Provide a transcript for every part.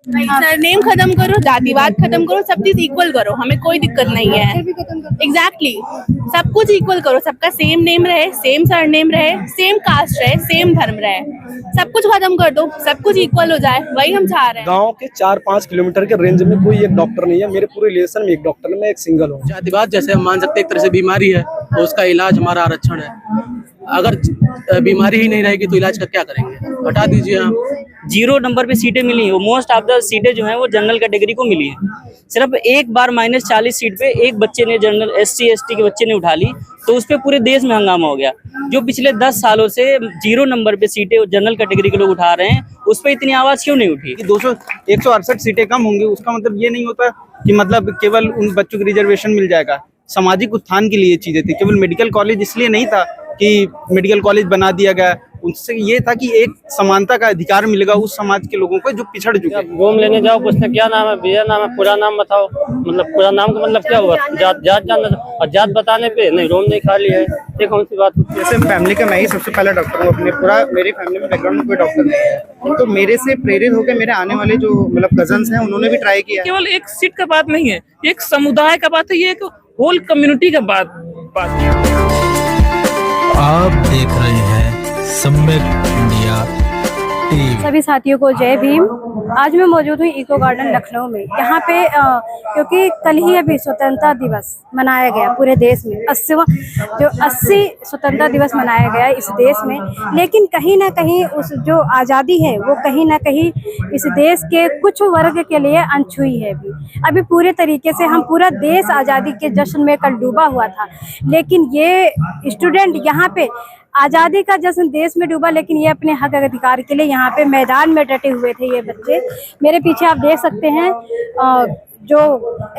Surname खत्म करो, जातिवाद खत्म करो, सब चीज इक्वल करो, हमें कोई दिक्कत नहीं है। एग्जैक्टली सब कुछ इक्वल करो, सबका सेम नेम रहे, सेम सरनेम रहे, सेम कास्ट रहे, सेम धर्म रहे, सब कुछ खत्म कर दो, सब कुछ इक्वल हो जाए, वही हम चाह रहे हैं। गांव के 4-5 किलोमीटर के रेंज में कोई एक डॉक्टर नहीं है। मेरे पूरे रिलेशन में एक डॉक्टर है, मैं एक सिंगल हूँ। जातिवाद जैसे हम मान सकते हैं एक तरह से बीमारी है, तो उसका इलाज हमारा आरक्षण है। अगर बीमारी ही नहीं रहेगी तो इलाज का क्या करेंगे? हटा दीजिए आप। 0 नंबर पे सीटें मिली हैं, मोस्ट ऑफ द सीटें जो हैं वो जनरल कैटेगरी को मिली हैं। सिर्फ एक बार -40 सीट पे एक बच्चे ने, जनरल SC ST के बच्चे ने उठा ली, तो उस पे पूरे देश में हंगामा हो गया। जो पिछले 10 सालों से 0 नंबर पे सीटें जनरल कैटेगरी के लोग उठा रहे हैं, उस पे इतनी आवाज क्यों नहीं उठी? 168 सीटें कम होंगी, उसका मतलब ये नहीं होता कि मतलब केवल उन बच्चों को रिजर्वेशन मिल जाएगा। सामाजिक उत्थान के लिए चीजें थी, केवल मेडिकल कॉलेज इसलिए नहीं था कि मेडिकल कॉलेज बना दिया गया, उससे ये था कि एक समानता का अधिकार मिलेगा उस समाज के लोगों को जो पिछड़ चुके हैं। रूम लेने जाओ, पूछते क्या नाम है, भैया नाम है, पूरा नाम बताओ, मतलब पूरा नाम का मतलब क्या हुआ? जात जानना, और जात बताने पे नहीं, रूम नहीं खाली है, ये कौन सी बात होती है? जैसे फैमिली का मैं ही सबसे पहला डॉक्टर हूँ, अपने पूरा मेरी फैमिली में बैकग्राउंड में कोई डॉक्टर नहीं है, तो मेरे से प्रेरित होकर मेरे आने वाले जो मतलब कजन्स हैं उन्होंने भी ट्राई किया। केवल एक सीट का बात नहीं है, ये एक समुदाय का बात है, ये एक होल कम्युनिटी का बात है। आप देख रहे हैं सम्यक इंडिया टीवी। सभी साथियों को जय भीम। आज मैं मौजूद हूँ इको गार्डन लखनऊ में। यहाँ पे क्योंकि कल ही अभी स्वतंत्रता दिवस मनाया गया पूरे देश में, 80 स्वतंत्रता दिवस मनाया गया इस देश में, लेकिन कहीं ना कहीं उस जो आज़ादी है वो कहीं ना कहीं इस देश के कुछ वर्ग के लिए अनछुई है। अभी पूरे तरीके से हम पूरा देश आज़ादी के जश्न में कल डूबा हुआ था, लेकिन ये स्टूडेंट यहाँ पे आज़ादी का जश्न देश में डूबा, लेकिन ये अपने हक अधिकार के लिए यहाँ पे मैदान में डटे हुए थे ये बच्चे। मेरे पीछे आप देख सकते हैं जो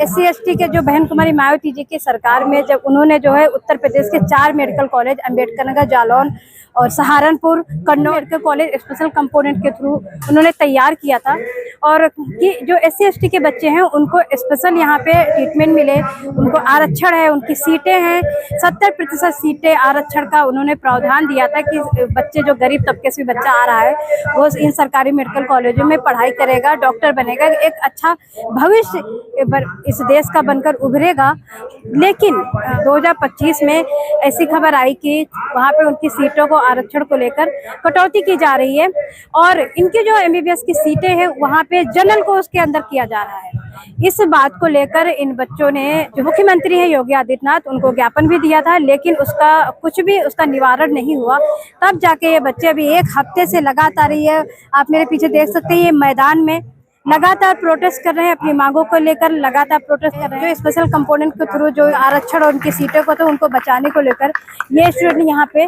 SC ST के जो बहन कुमारी मायावती जी की सरकार में जब उन्होंने जो है उत्तर प्रदेश के 4 मेडिकल कॉलेज, अम्बेडकर नगर, जालौन और Saharanpur, Kannauj medical college special component के थ्रू उन्होंने तैयार किया था, और कि जो SC ST के बच्चे हैं उनको स्पेशल यहाँ पे ट्रीटमेंट मिले, उनको आरक्षण है, उनकी सीटें हैं, 70% सीटें आरक्षण का उन्होंने प्रावधान दिया था कि बच्चे जो गरीब तबके से बच्चा आ रहा है वो इन सरकारी मेडिकल कॉलेजों में पढ़ाई करेगा, डॉक्टर बनेगा, एक अच्छा भविष्य इस देश का बनकर उभरेगा। लेकिन 2025 में ऐसी खबर आई कि वहाँ पे उनकी सीटों को, आरक्षण को लेकर कटौती की जा रही है, और इनकी जो MBBS की सीटें हैं वहाँ पे जनरल को उसके अंदर किया जा रहा है। इस बात को लेकर इन बच्चों ने, जो मुख्यमंत्री है योगी आदित्यनाथ, उनको ज्ञापन भी दिया था, लेकिन उसका कुछ भी उसका निवारण नहीं हुआ। तब जाके ये बच्चे अभी 1 हफ्ते से लगातार, ये आप मेरे पीछे देख सकते हैं, ये मैदान में लगातार प्रोटेस्ट कर रहे हैं, अपनी मांगों को लेकर लगातार प्रोटेस्ट कर रहे हैं। जो स्पेशल कंपोनेंट के थ्रू जो आरक्षण और उनकी सीटों को, तो उनको बचाने को लेकर ये स्टूडेंट यहाँ पे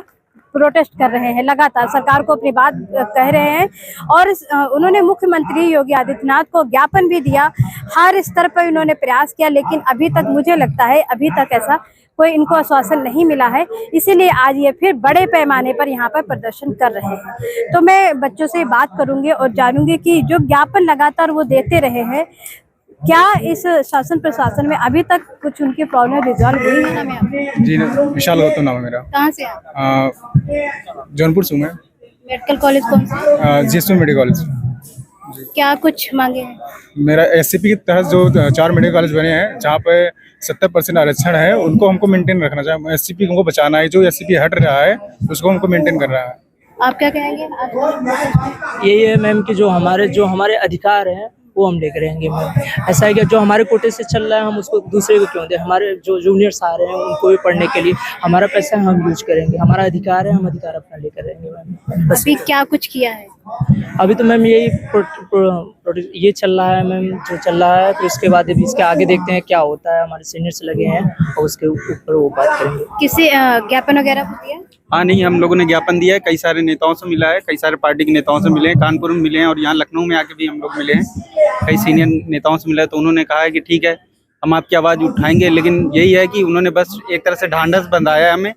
प्रोटेस्ट कर रहे हैं, लगातार सरकार को अपनी बात कह रहे हैं, और उन्होंने मुख्यमंत्री योगी आदित्यनाथ को ज्ञापन भी दिया, हर स्तर पर उन्होंने प्रयास किया, लेकिन अभी तक मुझे लगता है अभी तक ऐसा कोई इनको आश्वासन नहीं मिला है। इसीलिए आज ये फिर बड़े पैमाने पर यहाँ पर प्रदर्शन कर रहे हैं। तो मैं बच्चों से बात करूंगी और जानूंगी कि जो ज्ञापन लगातार वो देते रहे हैं, क्या इस शासन प्रशासन में अभी तक कुछ उनकी प्रॉब्लम रिजॉल्व हुई है? ना मैं जी विशाल गौतम नाम है मेरा। कहाँ से आप? जौनपुर से हूँ मैं। मेडिकल कॉलेज कौन सा? GSP medical college. क्या कुछ मांगे हैं? मेरा SCP के तहत जो 4 मेडिकल कॉलेज बने हैं जहाँ पे 70% आरक्षण है, उनको हमको मेंटेन रखना चाहिए। SCP को हमको बचाना है, जो SCP हट रहा है उसको हमको मेंटेन कर रहा है। आप क्या कहेंगे? यही है मैम कि जो हमारे अधिकार हैं वो हम लेकर रहेंगे मैम। ऐसा है कि जो हमारे कोटे से चल रहा है हम उसको दूसरे को क्यों दें? हमारे जो जूनियर्स आ रहे हैं उनको भी पढ़ने के लिए हमारा पैसा हम यूज करेंगे, हमारा अधिकार है, हम अधिकार अपना लेकर रहेंगे मैम। बस अभी क्या कुछ किया है? अभी तो मैम यही ये चल रहा है मैम, जो चल रहा है, फिर उसके बाद अभी इसके आगे देखते हैं क्या होता है। हमारे सीनियर्स लगे हैं और उसके ऊपर वो बात करेंगे। किसी ज्ञापन वगैरह दिया? हाँ नहीं, हम लोगों ने ज्ञापन दिया है, कई सारे नेताओं से मिला है, कई सारे पार्टी के नेताओं से मिले हैं, कानपुर में मिले हैं, और यहाँ लखनऊ में आके भी हम लोग मिले हैं, कई सीनियर नेताओं से मिला है। तो उन्होंने कहा है कि ठीक है हम आपकी आवाज़ उठाएंगे, लेकिन यही है कि उन्होंने बस एक तरह से ढांढस बंधाया है हमें।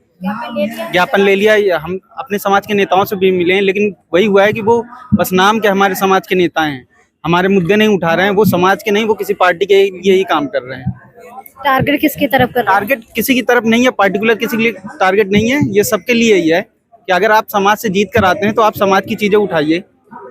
ज्ञापन ले लिया, हम अपने समाज के नेताओं से भी मिले हैं, लेकिन वही हुआ है कि वो बस नाम के हमारे समाज के नेता हैं, हमारे मुद्दे नहीं उठा रहे हैं, वो समाज के नहीं, वो किसी पार्टी के लिए ही काम कर रहे हैं। टारगेट किसकी तरफ कर रहे हैं? टारगेट किसी की तरफ नहीं है, पार्टिकुलर किसी के लिए टारगेट नहीं है, ये सबके लिए ही है कि अगर आप समाज से जीत कर आते हैं तो आप समाज की चीजें उठाइए,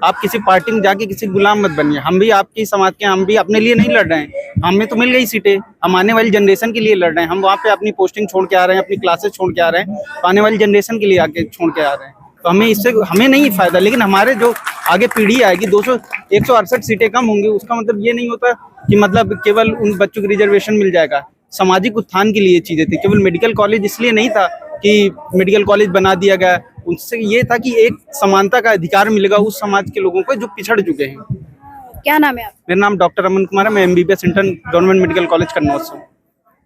आप किसी पार्टी में जाके किसी गुलाम मत बनिए। हम भी आपकी समाज के, हम भी अपने लिए नहीं लड़ रहे हैं, हमें तो मिल गई सीटें, हम आने वाली जनरेशन के लिए लड़ रहे हैं। हम वहाँ पे अपनी पोस्टिंग छोड़ के आ रहे हैं, अपनी क्लासेस छोड़ के आ रहे हैं, तो आने वाली जनरेशन के लिए आके छोड़ के आ रहे हैं। तो हमें इससे हमें नहीं फायदा, लेकिन हमारे जो आगे पीढ़ी आएगी 168 सीटें कम होंगी, उसका मतलब ये नहीं होता कि मतलब केवल उन बच्चों को रिजर्वेशन मिल जाएगा। सामाजिक उत्थान के लिए चीजें थी, केवल मेडिकल कॉलेज इसलिए नहीं था कि मेडिकल कॉलेज बना दिया गया, उससे ये था कि एक समानता का अधिकार मिलेगा उस समाज के लोगों को जो पिछड़ चुके हैं। क्या नाम है आप? मेरा नाम डॉक्टर अमन कुमार है, मैं MBBS intern government medical college Kannauj से हूँ।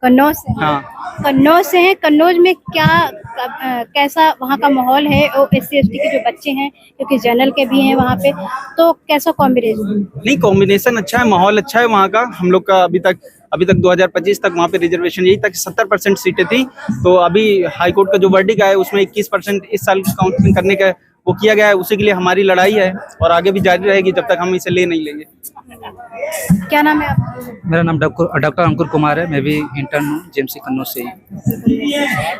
कन्नौज से? हाँ, कन्नौज से हैं। कन्नौज में क्या कैसा वहाँ का माहौल है? और SC/ST के जो बच्चे हैं, क्योंकि जनरल के भी हैं वहाँ पे, तो कैसा कॉम्बिनेशन? नहीं, कॉम्बिनेशन अच्छा है, माहौल अच्छा है वहाँ का। हम लोग का अभी तक 2025 तक वहाँ पे रिजर्वेशन यही तक 70% सीटें थी। तो अभी हाई कोर्ट का जो वर्डिक्ट आया है उसमें 21% इस साल काउंसलिंग करने का वो किया गया है। उसी के लिए हमारी लड़ाई है और आगे भी जारी रहेगी जब तक हम इसे ले नहीं लेंगे। क्या नाम है आप? मेरा नाम डॉक्टर अंकुर कुमार है, मैं भी इंटर्न हूँ JMC कन्नौज से ही।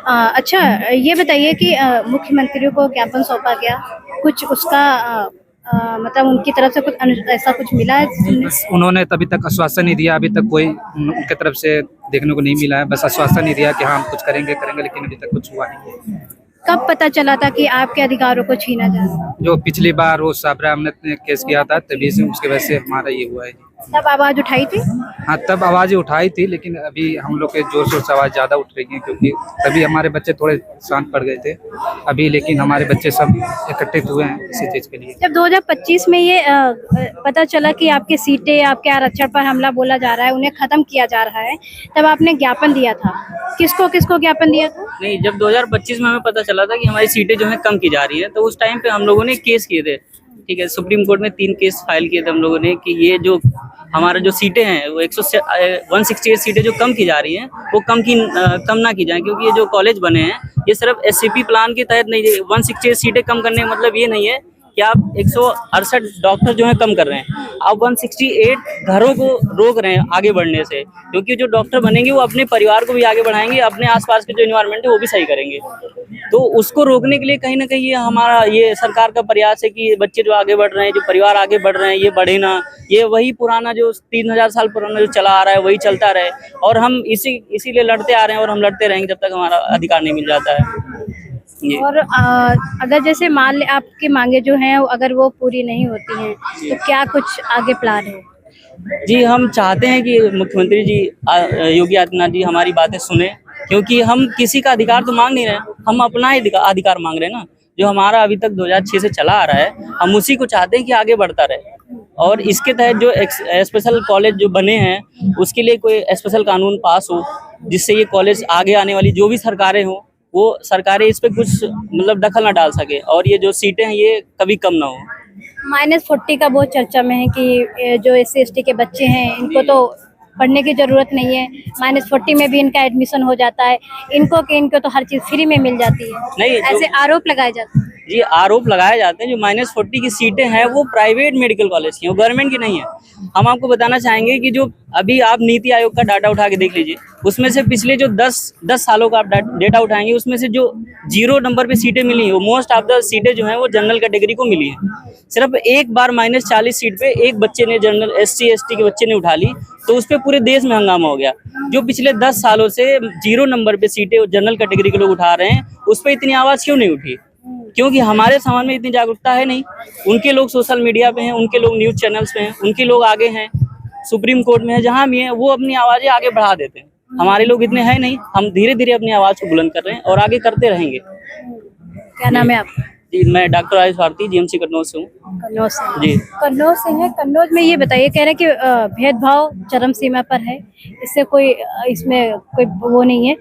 अच्छा, ये बताइए कि मुख्यमंत्री को ज्ञापन सौंपा गया, कुछ उसका मतलब उनकी तरफ से कुछ ऐसा कुछ मिला है? बस उन्होंने तभी तक आश्वासन नहीं दिया, अभी तक कोई उनके तरफ से देखने को नहीं मिला है। बस आश्वासन नहीं दिया कि हाँ हम कुछ करेंगे, लेकिन अभी तक कुछ हुआ नहीं है। कब पता चला था कि आपके अधिकारों को छीना जा रहा है? जो पिछली बार वो साबरा अहमद ने केस किया था, तभी से उसकी वजह से हमारा ये हुआ है। तब आवाज उठाई थी? हाँ, तब आवाज़ उठाई थी, लेकिन अभी हम लोग के जोर शोर से आवाज़ ज़्यादा उठ रही है, क्योंकि तभी हमारे बच्चे थोड़े शांत पड़ गए थे। अभी लेकिन हमारे बच्चे सब एकत्रित हुए हैं इसी चीज़ के लिए। जब 2025 में ये पता चला कि आपकी सीटें, आपके आरक्षण पर हमला बोला जा रहा है, उन्हें खत्म किया जा रहा है, तब आपने ज्ञापन दिया था। किसको ज्ञापन दिया था? नहीं, जब 2025 में हमें पता चला था कि हमारी सीटें जो है कम की जा रही है, तो उस टाइम पे हम लोगों ने केस किए थे। ठीक है, सुप्रीम कोर्ट में 3 केस फाइल किए थे हम लोगों ने कि ये जो हमारा जो सीटें हैं वो 168 सीटें जो कम की जा रही हैं वो कम ना की जाएं, क्योंकि ये जो कॉलेज बने हैं ये सिर्फ SCP प्लान के तहत नहीं है। 168 सीटें कम करने का मतलब ये नहीं है कि आप 168 डॉक्टर जो है कम कर रहे हैं, आप 168 घरों को रोक रहे हैं आगे बढ़ने से, क्योंकि जो डॉक्टर बनेंगे वो अपने परिवार को भी आगे बढ़ाएंगे, अपने आसपास के जो एनवायरनमेंट है वो भी सही करेंगे। तो उसको रोकने के लिए कहीं ना कहीं ये हमारा ये सरकार का प्रयास है कि बच्चे जो आगे बढ़ रहे हैं, जो परिवार आगे बढ़ रहे हैं, ये बढ़े ना, ये वही पुराना जो 3000 साल पुराना जो चला आ रहा है वही चलता रहे। और हम इसीलिए लड़ते आ रहे हैं और हम लड़ते रहेंगे जब तक हमारा अधिकार नहीं मिल जाता है। और अगर जैसे मान ले आपकी मांगे जो हैं अगर वो पूरी नहीं होती हैं, तो क्या कुछ आगे प्लान है? जी, हम चाहते हैं कि मुख्यमंत्री जी योगी आदित्यनाथ जी हमारी बातें सुने, क्योंकि हम किसी का अधिकार तो मांग नहीं रहे, हम अपना ही अधिकार मांग रहे हैं ना। जो हमारा अभी तक 2006 से चला आ रहा है, हम उसी को चाहते हैं कि आगे बढ़ता रहे। और इसके तहत जो स्पेशल कॉलेज जो बने हैं उसके लिए कोई स्पेशल कानून पास हो, जिससे ये कॉलेज आगे आने वाली जो भी सरकारें हों वो सरकारें इस पे कुछ मतलब दखल ना डाल सके, और ये जो सीटें हैं ये कभी कम ना हो। -40 का बहुत चर्चा में है कि जो SC/ST के बच्चे हैं इनको तो पढ़ने की जरूरत नहीं है, -40 में भी इनका एडमिशन हो जाता है, इनको तो हर चीज फ्री में मिल जाती है। नहीं, ऐसे आरोप लगाए जाते हैं। जी, आरोप लगाए जाते हैं। जो -40 की सीटें हैं वो प्राइवेट मेडिकल कॉलेज की हैं, वो गवर्नमेंट की नहीं है। हम आपको बताना चाहेंगे कि जो अभी आप नीति आयोग का डाटा उठा के देख लीजिए, उसमें से पिछले जो 10 सालों का आप डेटा उठाएंगे, उसमें से जो 0 नंबर पे सीटें मिली हैं वो मोस्ट ऑफ द सीटें जो हैं वो जनरल कैटेगरी को मिली हैं। सिर्फ एक बार -40 सीट पे एक बच्चे ने जनरल SC/ST के बच्चे ने उठा ली, तो उस पर पूरे देश में हंगामा हो गया। जो पिछले 10 सालों से 0 नंबर पे सीटें जनरल कैटेगरी के लोग उठा रहे हैं, उस पर इतनी आवाज़ क्यों नहीं उठी? क्योंकि हमारे समाज में इतनी जागरूकता है नहीं। उनके लोग सोशल मीडिया पे हैं, उनके लोग न्यूज़ चैनल्स पे हैं, उनके लोग आगे हैं, सुप्रीम कोर्ट में है, जहाँ भी है वो अपनी आवाज़ें आगे बढ़ा देते हैं। हमारे लोग इतने हैं नहीं, हम धीरे धीरे अपनी आवाज़ को बुलंद कर रहे हैं और आगे करते रहेंगे। क्या नाम है आपका? जी, मैं डॉक्टर आयुष भारती JMC कन्नौज से हूँ। कन्नौज से? जी, कन्नौज से है। कन्नौज में ये बताइए, कह रहे हैं कि भेदभाव चरम सीमा पर है, इससे कोई इसमें कोई वो नहीं है,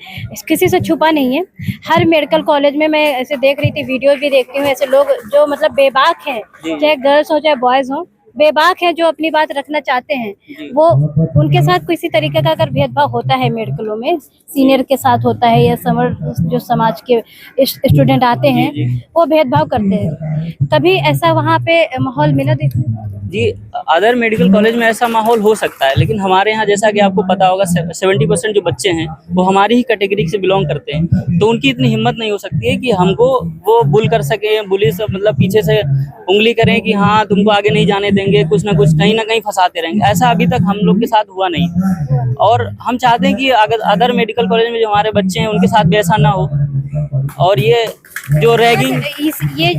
किसी से छुपा नहीं है। हर मेडिकल कॉलेज में मैं ऐसे देख रही थी, वीडियो भी देखती हूँ, ऐसे लोग जो मतलब बेबाक हैं, चाहे गर्ल्स हो चाहे बॉयज हो, बेबाक हैं, जो अपनी बात रखना चाहते हैं, वो उनके साथ किसी तरीके का अगर भेदभाव होता है मेडिकलों में, सीनियर के साथ होता है या समर जो समाज के स्टूडेंट आते हैं वो भेदभाव करते हैं, कभी ऐसा वहाँ पे माहौल मिला देखने? जी, अदर मेडिकल कॉलेज में ऐसा माहौल हो सकता है, लेकिन हमारे यहाँ जैसा कि आपको पता होगा 70% जो बच्चे हैं वो हमारी ही कैटेगरी से बिलोंग करते हैं, तो उनकी इतनी हिम्मत नहीं हो सकती है कि हमको वो बुल कर सके, बुली सब मतलब पीछे से उंगली करें कि हाँ तुमको आगे नहीं जाने देंगे, कुछ ना कहीं फंसाते रहेंगे। ऐसा अभी तक हम लोग के साथ हुआ नहीं, और हम चाहते हैं कि अगर अदर मेडिकल कॉलेज में जो हमारे बच्चे हैं उनके साथ भी ऐसा ना हो। और ये जो रैगिंग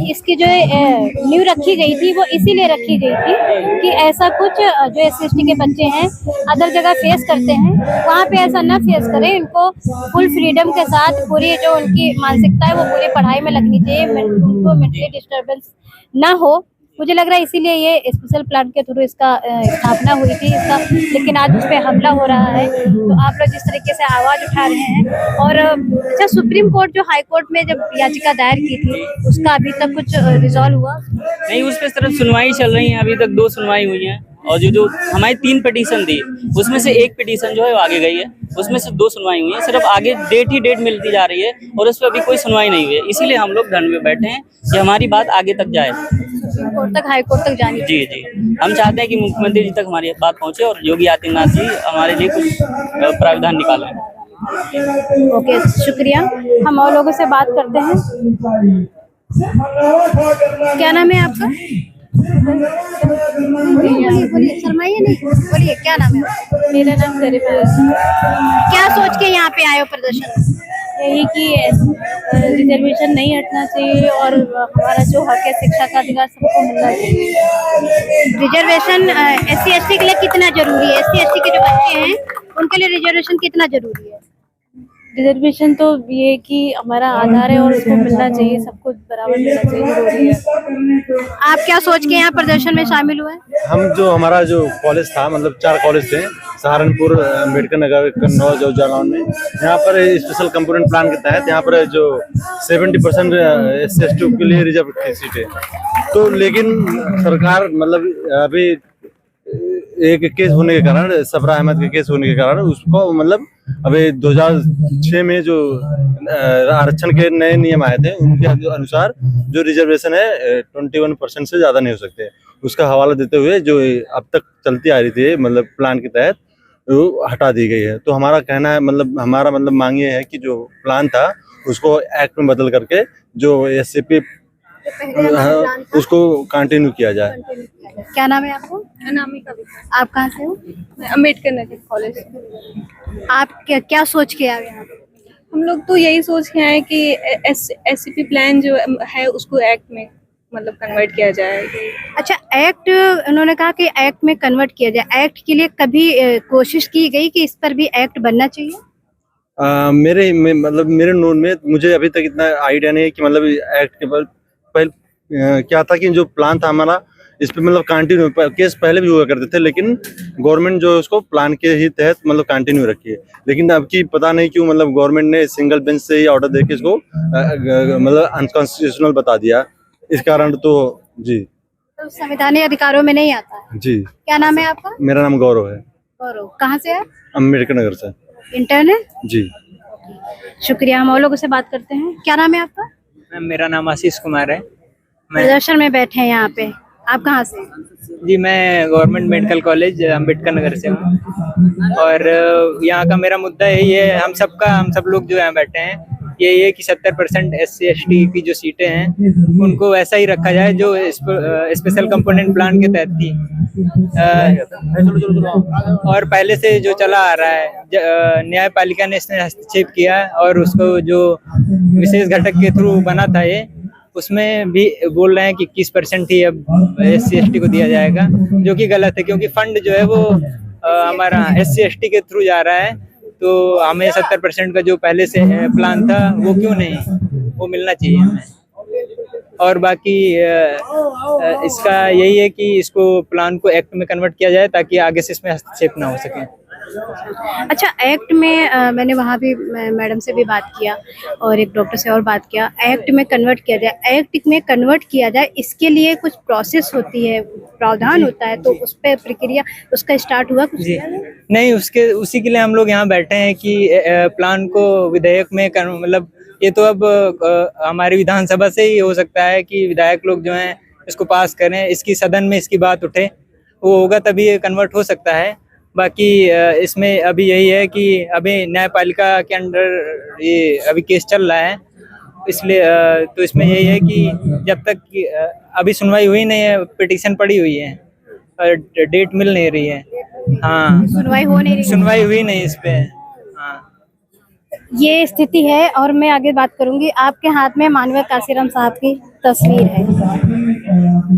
इसकी जो नींव रखी गई थी वो इसीलिए रखी गई थी कि ऐसा कुछ जो SC/ST के बच्चे हैं अदर जगह फेस करते हैं, वहाँ पे ऐसा ना फेस करें, इनको फुल फ्रीडम के साथ पूरी जो उनकी मानसिकता है वो पूरी पढ़ाई में लगनी चाहिए, उनको मेंटली डिस्टर्बेंस ना हो। मुझे लग रहा है इसीलिए ये स्पेशल प्लान के थ्रू इसका स्थापना हुई थी इसका, लेकिन आज उस पर हमला हो रहा है। तो आप लोग जिस तरीके से आवाज़ उठा रहे हैं, और अच्छा सुप्रीम कोर्ट जो हाई कोर्ट में जब याचिका दायर की थी उसका अभी तक कुछ रिजॉल्व हुआ नहीं? उस पर सिर्फ सुनवाई चल रही है, अभी तक 2 सुनवाई हुई है, और जो हमारी 3 पिटीशन थी उसमें से 1 पिटीशन जो है वो आगे गई है, उसमें से 2 सुनवाई हुई है, सिर्फ आगे डेट मिलती जा रही है और उस पर अभी कोई सुनवाई नहीं हुई है। इसीलिए हम लोग धरने में बैठे हैं कि हमारी बात आगे तक जाए, सुप्रीम कोर्ट तक, हाई कोर्ट तक जानी। जी, हम चाहते हैं कि मुख्यमंत्री जी तक हमारी बात पहुंचे और योगी आदित्यनाथ जी हमारे लिए कुछ प्रावधान निकालें। ओके, शुक्रिया। हम और लोगों से बात करते हैं। क्या नाम है आपका? बोलिए, शर्माइए नहीं, बोलिए क्या नाम है? मेरा नाम गरिमा। क्या सोच के यहाँ पे आए हो प्रदर्शन? यही कि रिजर्वेशन नहीं हटना चाहिए और हमारा जो हक है शिक्षा का अधिकार सबको मिलना चाहिए। रिजर्वेशन SC/ST के लिए कितना जरूरी है? SC/ST के जो बच्चे हैं उनके लिए रिजर्वेशन कितना जरूरी है? रिजर्वेशन तो ये कि हमारा आधार है और उसको मिलना चाहिए, सबको बराबर मिलना चाहिए, जरूरी है। आप क्या सोच के यहाँ प्रदर्शन में शामिल हुए? हम जो हमारा जो कॉलेज था, मतलब 4 कॉलेज थे, सहारनपुर, अम्बेडकर नगर, कन्नौज और जालौन में, यहाँ पर स्पेशल कंपोनेंट प्लान के तहत यहाँ पर जो 70% SC/ST के लिए रिजर्व की सीटें, तो लेकिन सरकार मतलब अभी एक केस होने के कारण, सबरा अहमद के केस होने के कारण उसको मतलब अभी 2006 में जो आरक्षण के नए नियम आए थे उनके अनुसार जो रिजर्वेशन है 21% से ज़्यादा नहीं हो सकते। उसका हवाला देते हुए जो अब तक चलती आ रही थी मतलब प्लान के तहत वो हटा दी गई है। तो हमारा कहना है मतलब हमारा मतलब मांग ये है कि जो प्लान था उसको एक्ट में बदल करके जो SCP उसको कंटिन्यू किया जाए। क्या नाम है आपको? अनामिका। आप कहाँ से हो? अम्बेडकर नगर कॉलेज। आप क्या सोच के आए यहाँ? हम लोग तो यही सोच के आए कि SCP प्लान जो है उसको एक्ट में मतलब कन्वर्ट किया जाए। अच्छा, एक्ट, उन्होंने कहा कि एक्ट में कन्वर्ट किया जाए। एक्ट के लिए कभी कोशिश की गई कि इस पर भी एक्ट बनना चाहिए? मेरे नोन में मुझे अभी तक इतना आइडिया नहीं है कि मतलब एक्ट के पहले क्या था कि जो प्लान था हमारा इस पे मतलब कंटिन्यू केस पहले भी हुआ करते थे, लेकिन गवर्नमेंट जो है उसको प्लान के ही तहत मतलब कंटिन्यू रखी है। लेकिन अब की पता नहीं क्यों मतलब गवर्नमेंट ने सिंगल बेंच से ही ऑर्डर देके इसको मतलब अनकॉन्स्टिट्यूशनल बता दिया। इस कारण तो जी, तो संवैधानिक अधिकारों में नहीं आता है। जी। क्या नाम है आपका? मेरा नाम गौरव है। गौरव, कहाँ से है? अम्बेडकर नगर से। इंटर्न है? जी, शुक्रिया। हम और लोगों से बात करते हैं। क्या नाम है आपका? मेरा नाम आशीष कुमार है। प्रदर्शन में बैठे हैं यहाँ पे, आप कहाँ से? जी, मैं government medical college Ambedkar Nagar से हूँ, और यहाँ का मेरा मुद्दा यही है, हम सब लोग जो यहाँ बैठे हैं यही है कि 70% SC/ST की जो सीटें हैं उनको वैसा ही रखा जाए जो स्पेशल कंपोनेंट प्लान के तहत थी, और पहले से जो चला आ रहा है। न्यायपालिका ने इसमें हस्तक्षेप किया और उसको जो विशेष घटक के थ्रू बना था ये, उसमें भी बोल रहे हैं कि 21% ही अब SC/ST को दिया जाएगा, जो कि गलत है, क्योंकि फंड जो है वो हमारा SC/ST के थ्रू जा रहा है, तो हमें 70% का जो पहले से प्लान था वो क्यों नहीं, वो मिलना चाहिए हमें। और बाकी इसका यही है कि इसको प्लान को एक्ट में कन्वर्ट किया जाए ताकि आगे से इसमें हस्तक्षेप ना हो सके। अच्छा, एक्ट में मैंने वहाँ भी मैडम से भी बात किया और एक डॉक्टर से और बात किया, एक्ट में कन्वर्ट किया जाए, एक्ट में कन्वर्ट किया जाए, इसके लिए कुछ प्रोसेस होती है, प्रावधान होता है, तो उस पर प्रक्रिया उसका स्टार्ट हुआ कुछ? नहीं, उसी के लिए हम लोग यहाँ बैठे हैं कि प्लान को विधेयक में मतलब ये तो अब हमारी विधानसभा से ही हो सकता है कि विधायक लोग जो हैं इसको पास करें, इसकी सदन में इसकी बात उठे, वो होगा तभी ये कन्वर्ट हो सकता है। बाकी इसमें अभी यही है कि अभी न्यायपालिका के अंडर ये अभी केस चल रहा है, इसलिए तो इसमें यही है कि जब तक अभी सुनवाई हुई नहीं है, पिटीशन पड़ी हुई है और डेट मिल नहीं रही है। हाँ, सुनवाई हो नहीं रही, सुनवाई हुई नहीं इस पे। हाँ, ये स्थिति है। और मैं आगे बात करूंगी। आपके हाथ में माननीय कांसीराम साहब की तस्वीर है,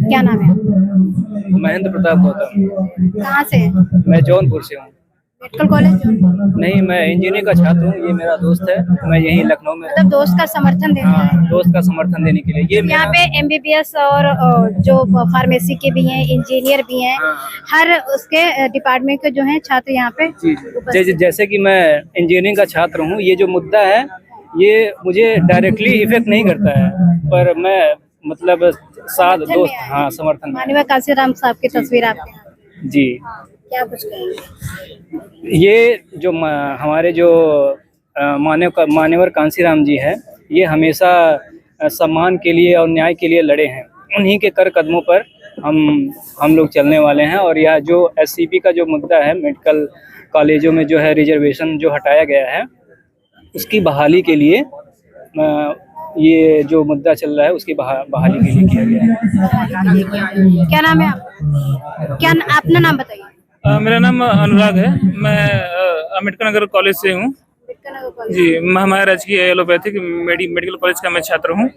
क्या नाम है? महेंद्र प्रताप गौतम। कहाँ से है? मैं जौनपुर से हूँ। Medical college? नहीं, मैं इंजीनियरिंग का छात्र हूँ। ये मेरा दोस्त है, मैं यहीं लखनऊ में। मतलब दोस्त का समर्थन देना है? हाँ, दोस्त का समर्थन देने के लिए। ये यहाँ पे MBBS और जो फार्मेसी के भी हैं, इंजीनियर भी हैं, हर उसके डिपार्टमेंट के जो हैं छात्र यहाँ पे। जैसे कि मैं इंजीनियरिंग का छात्र हूँ, ये जो मुद्दा है ये मुझे डायरेक्टली इफेक्ट नहीं करता है, पर मैं मतलब साथ दोस्त, हाँ, समर्थन। माननीय कांसीराम साहब की तस्वीर आपके यहाँ, जी, क्या कुछ कहेंगे? ये जो हमारे जो मान्यवर कांसीराम जी हैं, ये हमेशा सम्मान के लिए और न्याय के लिए लड़े हैं। उन्हीं के कर कदमों पर हम लोग चलने वाले हैं। और यह जो SCP का जो मुद्दा है, मेडिकल कॉलेजों में जो है रिजर्वेशन जो हटाया गया है, उसकी बहाली के लिए ये जो मुद्दा चल रहा है, उसकी बहाली के लिए किया गया है। क्या नाम है आपका? क्या अपना नाम बताइए। मेरा नाम अनुराग है, मैं अम्बेडकर नगर कॉलेज से हूँ जी। महामाया राजकीय एलोपैथिक मेडिकल कॉलेज का मैं छात्र हूँ।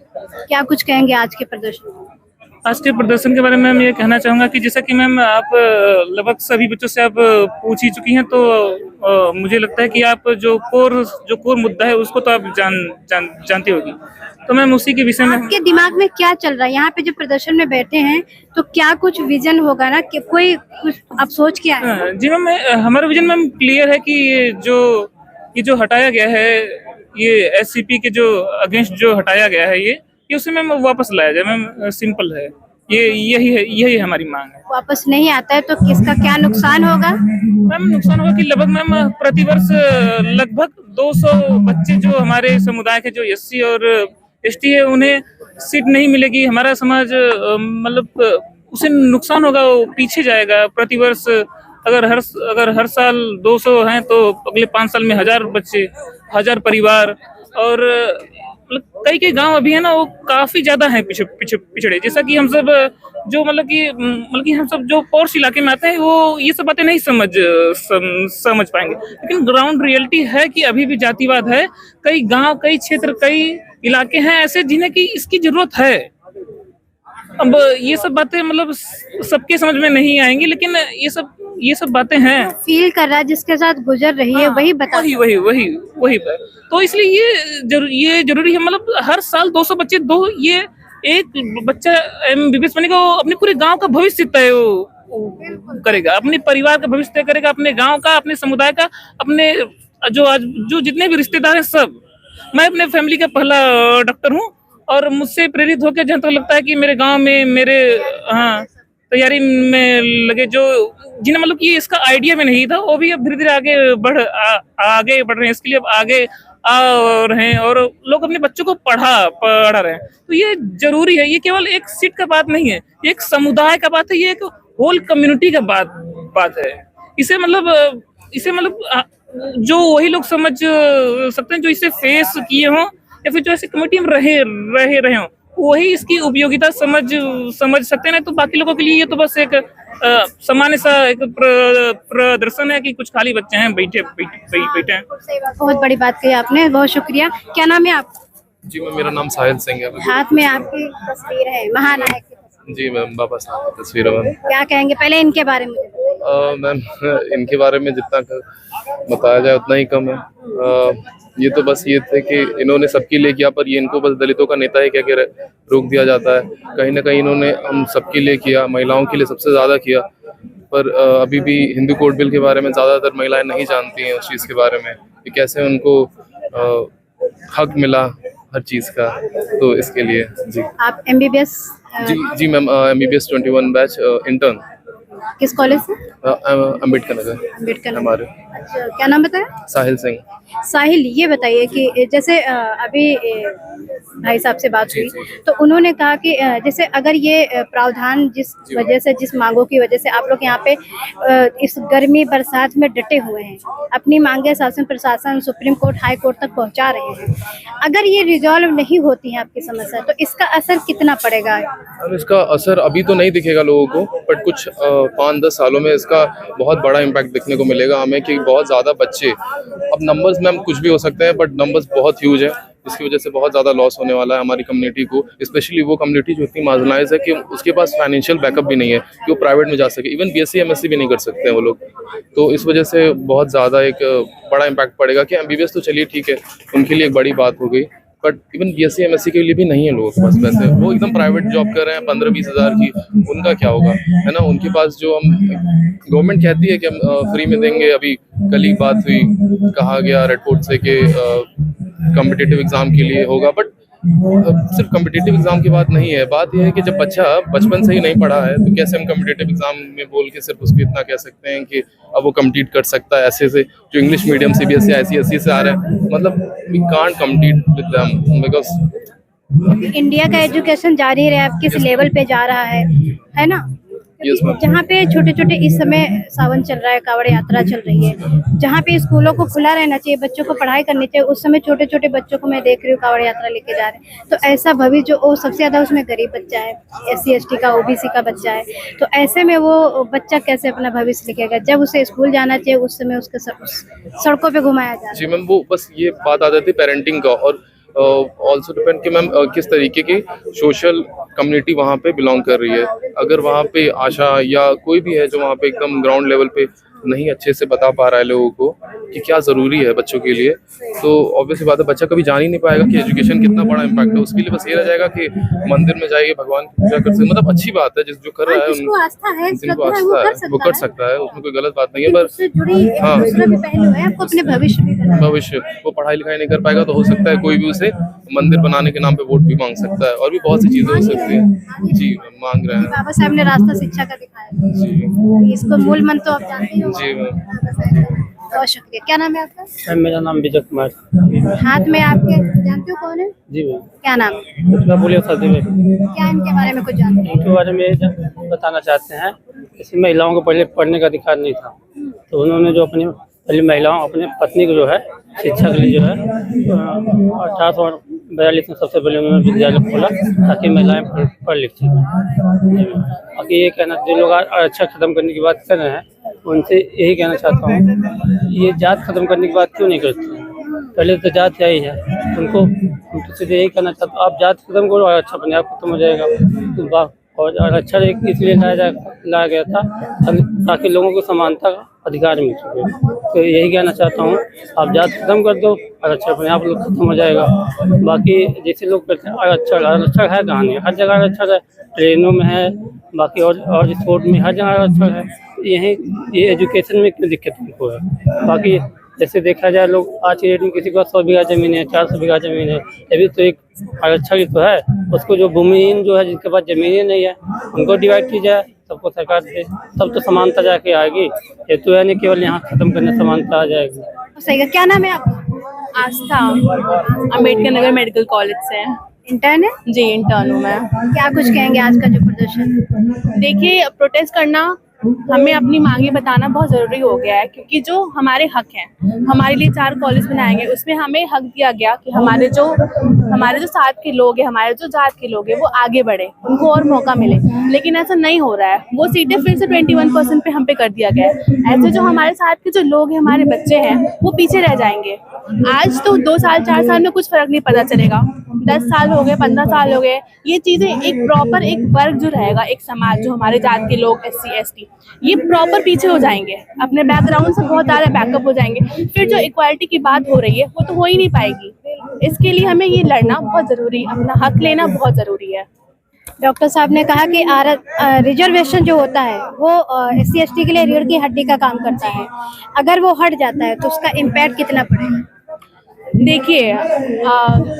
क्या कुछ कहेंगे आज के प्रदर्शन? आज के प्रदर्शन के बारे में मैं ये कहना चाहूँगा कि जैसा कि मैम आप लगभग सभी बच्चों से आप पूछ ही चुकी हैं, तो मुझे लगता है कि आप जो कोर मुद्दा है उसको तो आप जानती होगी, तो मैम उसी के विषय में। आपके दिमाग में क्या चल रहा है? यहाँ पे जो प्रदर्शन में बैठे हैं, तो क्या कुछ विजन होगा ना, कि कोई कुछ आप सोच के आए हैं? जी मैम, हमारा विजन मैम क्लियर है कि ये जो हटाया गया है, ये SCP के जो अगेंस्ट जो हटाया गया है, ये उसे मैम वापस लाया जाए मैम, सिंपल है। यही हमारी मांग है। वापस नहीं आता है तो किसका क्या नुकसान होगा? मैम नुकसान होगा कि लगभग मैम प्रतिवर्ष लगभग 200 बच्चे जो हमारे समुदाय के जो SC और ST है, उन्हें सीट नहीं मिलेगी। हमारा समाज मतलब उसे नुकसान होगा, वो पीछे जाएगा। प्रतिवर्ष अगर हर साल 200 हैं तो अगले 5 साल में 1000 बच्चे, 1000 परिवार। और कई गांव अभी है ना, वो काफी ज्यादा हैं पिछड़े। जैसा कि हम सब जो मतलब कि हम सब जो पॉश इलाके में आते हैं, वो ये सब बातें नहीं समझ पाएंगे। लेकिन ग्राउंड रियलिटी है कि अभी भी जातिवाद है। कई गांव, कई क्षेत्र, कई इलाके हैं ऐसे जिन्हें की इसकी जरूरत है। अब ये सब बातें मतलब सबके समझ में नहीं आएंगी, लेकिन ये सब बातें हैं। फील कर रहा है, जिसके साथ गुजर रही है, वही बता। वही पर तो इसलिए ये जरूरी है। मतलब हर साल 200 बच्चे, ये एक बच्चा MBBS बनेगा, वो अपने पूरे गांव का भविष्य तय करेगा, अपने परिवार का भविष्य तय करेगा, अपने गांव का, अपने समुदाय का, अपने जो जितने भी रिश्तेदार हैं सब। मैं अपने फैमिली का पहला डॉक्टर हूँ और मुझसे प्रेरित होकर जहाँ तक लगता है कि मेरे गांव में मेरे तैयारी में लगे जिन्हें मतलब कि इसका आइडिया में नहीं था, वो भी अब धीरे धीरे आगे बढ़ रहे हैं। इसके लिए अब आगे आ रहे हैं और लोग अपने बच्चों को पढ़ा रहे हैं। तो ये जरूरी है। ये केवल एक सीट का बात नहीं है, ये एक समुदाय का बात है, ये एक होल कम्युनिटी का बात है। इसे मतलब जो वही लोग समझ सकते हैं जो इसे फेस किए हों या फिर जो ऐसी कम्युनिटी में रहे हों, वही इसकी उपयोगिता समझ सकते हैं। तो बाकी लोगों के लिए ये तो बस एक सामान्य सा एक प्रदर्शन है कि कुछ खाली बच्चे हैं बैठे हैं। बहुत बड़ी बात कही आपने, बहुत शुक्रिया। क्या नाम है आप? जी मैम, मेरा नाम साहिल सिंह है। हाथ में आपकी तस्वीर है महानायक की। जी मैम, बाबा साहब की तस्वीर है मैम। क्या कहेंगे पहले इनके बारे में? मैम, इनके बारे में जितना बताया जाए उतना ही कम है। ये तो बस ये थे कि इन्होंने सबके लिए किया, पर ये इनको बस दलितों का नेता ही क्या के रोक दिया जाता है। कहीं ना कहीं इन्होंने हम सबके लिए किया, महिलाओं के लिए सबसे ज़्यादा किया। पर अभी भी हिंदू कोड बिल के बारे में ज़्यादातर महिलाएं नहीं जानती हैं उस चीज़ के बारे में कि कैसे उनको हक मिला हर चीज़ का। तो इसके लिए जी आप MBBS जी मैम MBBS 21 बैच इंटर्न किस कॉलेज से? अम्बेडकर नगर अम्बेडकर हमारे। अच्छा, क्या नाम बताया? साहिल सिंह। साहिल, ये बताइए कि जैसे अभी भाई साहब से बात हुई तो उन्होंने कहा कि जैसे अगर ये प्रावधान जिस वजह से, जिस मांगों की वजह से आप लोग यहाँ पे इस गर्मी बरसात में डटे हुए हैं, अपनी मांगे शासन प्रशासन सुप्रीम कोर्ट हाई कोर्ट तक पहुँचा रहे हैं, अगर ये रिजॉल्व नहीं होती है आपकी समस्या तो इसका असर कितना पड़ेगा? अब इसका असर अभी तो नहीं दिखेगा लोगों को, बट कुछ 5-10 सालों में इसका बहुत बड़ा इम्पैक्ट दिखने को मिलेगा हमें कि बहुत ज़्यादा बच्चे, अब नंबर्स में हम कुछ भी हो सकते हैं बट नंबर्स बहुत ह्यूज है, इसकी वजह से बहुत ज़्यादा लॉस होने वाला है हमारी कम्युनिटी को, स्पेशली वो कम्युनिटी जो इतनी मार्जिनलाइज है कि उसके पास फाइनेंशियल बैकअप भी नहीं है कि वो प्राइवेट में जा सके, इवन BSc MSc भी नहीं कर सकते हैं वो लोग। तो इस वजह से बहुत ज़्यादा एक बड़ा इम्पैक्ट पड़ेगा कि MBBS तो चलिए ठीक है, उनके लिए एक बड़ी बात हो गई, बट इवन BSc MSc के लिए भी नहीं है लोगों के पास पैसे, वो एकदम प्राइवेट जॉब कर रहे हैं 15-20 हज़ार की, उनका क्या होगा, है ना। उनके पास जो हम गवर्नमेंट कहती है कि हम फ्री में देंगे, अभी कल ही बात हुई, कहा गया रेड फोर्ट से कि कॉम्पिटिटिव एग्जाम के लिए होगा, बट सिर्फ कॉम्पिटिटिव एग्जाम की बात नहीं है, बात यह है कि जब बच्चा बचपन से ही नहीं पढ़ा है तो कैसे हम कॉम्पिटिटिव एग्जाम में बोल के सिर्फ उसको इतना कह सकते हैं कि अब वो कम्पीट कर सकता है ऐसे से जो इंग्लिश मीडियम CBSE ICSE से आ रहे हैं, मतलब we can't compete with them because India का एजुकेशन जारी रहे, अब किस लेवल पे जा रहा है ना। जहाँ पे छोटे छोटे इस समय सावन चल रहा है, कावड़ यात्रा चल रही है, जहाँ पे स्कूलों को खुला रहना चाहिए, बच्चों को पढ़ाई करनी चाहिए, उस समय छोटे छोटे बच्चों को मैं देख रही हूँ कावड़ यात्रा लेके जा रहे हैं। तो ऐसा भविष्य जो वो सबसे ज्यादा उसमें गरीब बच्चा है, SC ST का OBC का बच्चा है, तो ऐसे में वो बच्चा कैसे अपना भविष्य लिखेगा जब उसे स्कूल जाना चाहिए, उस समय उसके सड़कों पे घुमाया जा रहा है। जी मैम, वो बस ये बात आ जाती है पेरेंटिंग का, और ऑल्सो डिपेंड कि मैम किस तरीके की सोशल कम्युनिटी वहाँ पे बिलोंग कर रही है। अगर वहाँ पे आशा या कोई भी है जो वहाँ पे एकदम ग्राउंड लेवल पे नहीं अच्छे से बता पा रहा है लोगों को कि क्या ज़रूरी है बच्चों के लिए, तो ऑब्वियसली बात है बच्चा कभी जान ही नहीं पाएगा कि एजुकेशन कितना बड़ा इम्पैक्ट है उसके लिए। बस ये रह जाएगा कि मंदिर में जाइए, भगवान की पूजा कर सकते, मतलब अच्छी बात है, जो कर रहा है जिसको आस्था है, जिनको आस्था है वो कर सकता है, उसमें कोई गलत बात नहीं है। पर हाँ, आपको अपने भविष्य वो पढ़ाई लिखाई नहीं कर पाएगा तो हो सकता है कोई भी उसे मंदिर बनाने के नाम पे वोट भी मांग सकता है, और भी बहुत सी चीजें हो सकती हैं। जी मांग रहे हैं। बाबा साहब ने रास्ता शिक्षा का दिखाया जी, इसको मूल मंत्र तो आप जानते हो। जी मैम। बहुत शुक्रिया। क्या नाम है आपका? मेरा नाम विजय कुमार। हाथ में आपके जानते हो कौन है? जी मैम। क्या नाम है? मैं बोलिए शादी में क्या इनके बारे में कुछ जानते हैं? इनके बारे में बताना चाहते हैं, इसी महिलाओं को पहले पढ़ने का अधिकार नहीं था, तो उन्होंने जो अपनी पहले महिलाओं अपने पत्नी को जो है शिक्षा के लिए जो है 1842 में सबसे पहले उन्होंने विद्यालय खोला ताकि महिलाएं पढ़ लिख सकें। बाकी ये कहना, जो लोग आरक्षण खत्म करने की बात कर रहे हैं उनसे यही कहना चाहता हूँ, ये जात खत्म करने की बात क्यों नहीं करते? पहले तो जात यही है, उनको सीधे यही कहना चाहता हूँ, आप जात खत्म करो और अच्छा अपने आप खत्म हो जाएगा। तो और आरक्षण इसलिए लाया गया था ताकि लोगों को समानता का अधिकार मिल सके। तो यही कहना चाहता हूँ, आप जात खत्म कर दो और अच्छा अपने आप लोग खत्म हो जाएगा। बाकी जैसे लोग कहते हैं आरक्षण है कहाँ नहीं, हर जगह आरक्षण है, ट्रेनों में है, बाकी और स्पोर्ट में हर जगह आरक्षण है। यही ये एजुकेशन में क्यों दिक्कत उनको है? बाकी जैसे देखा जाए, लोग आज की डेट में किसी के पास 100 बीघा जमीन है, 400 बीघा जमीन है, अभी तो एक आरक्षण ही तो है, उसको जो भूमिहीन जो है जिनके पास जमीन ही नहीं है उनको डिवाइड की जाए, सबको सरकार दे, तब तो समानता जाके आएगी। ये तो है नहीं केवल यहाँ खत्म करने समानता आ जाएगी। सही है। क्या नाम है आपका? आस्था, अम्बेडकर नगर मेडिकल कॉलेज से। इंटर्न है? जी इंटर्न हूँ मैं। क्या कुछ कहेंगे आज का जो प्रदर्शन? देखिए, प्रोटेस्ट करना, हमें अपनी मांगे बताना बहुत ज़रूरी हो गया है, क्योंकि जो हमारे हक हैं, हमारे लिए 4 कॉलेज बनाए गए, उसमें हमें हक दिया गया कि हमारे जो साथ के लोग हैं, हमारे जो जात के लोग हैं, वो आगे बढ़े, उनको और मौका मिले। लेकिन ऐसा नहीं हो रहा है, वो सीटें फिर से 21% पे हम पे कर दिया गया है। ऐसे जो हमारे साथ के जो लोग हैं, हमारे बच्चे हैं, वो पीछे रह जाएंगे। आज तो 2 साल 4 साल में कुछ फर्क नहीं पता चलेगा, 10 साल हो गए, 15 साल हो गए, ये चीज़ें एक प्रॉपर एक वर्ग जो रहेगा, एक समाज जो हमारे जात के लोग SC ST, ये प्रॉपर पीछे हो जाएंगे, अपने बैकग्राउंड से बहुत ज़्यादा बैकअप हो जाएंगे। फिर जो इक्वालिटी की बात हो रही है वो तो हो ही नहीं पाएगी। इसके लिए हमें ये लड़ना बहुत ज़रूरी, अपना हक लेना बहुत ज़रूरी है। डॉक्टर साहब ने कहा कि रिजर्वेशन जो होता है वो SC ST के लिए रीढ़ की हड्डी का काम करता है। अगर वो हट जाता है तो उसका इम्पैक्ट कितना पड़ेगा? देखिए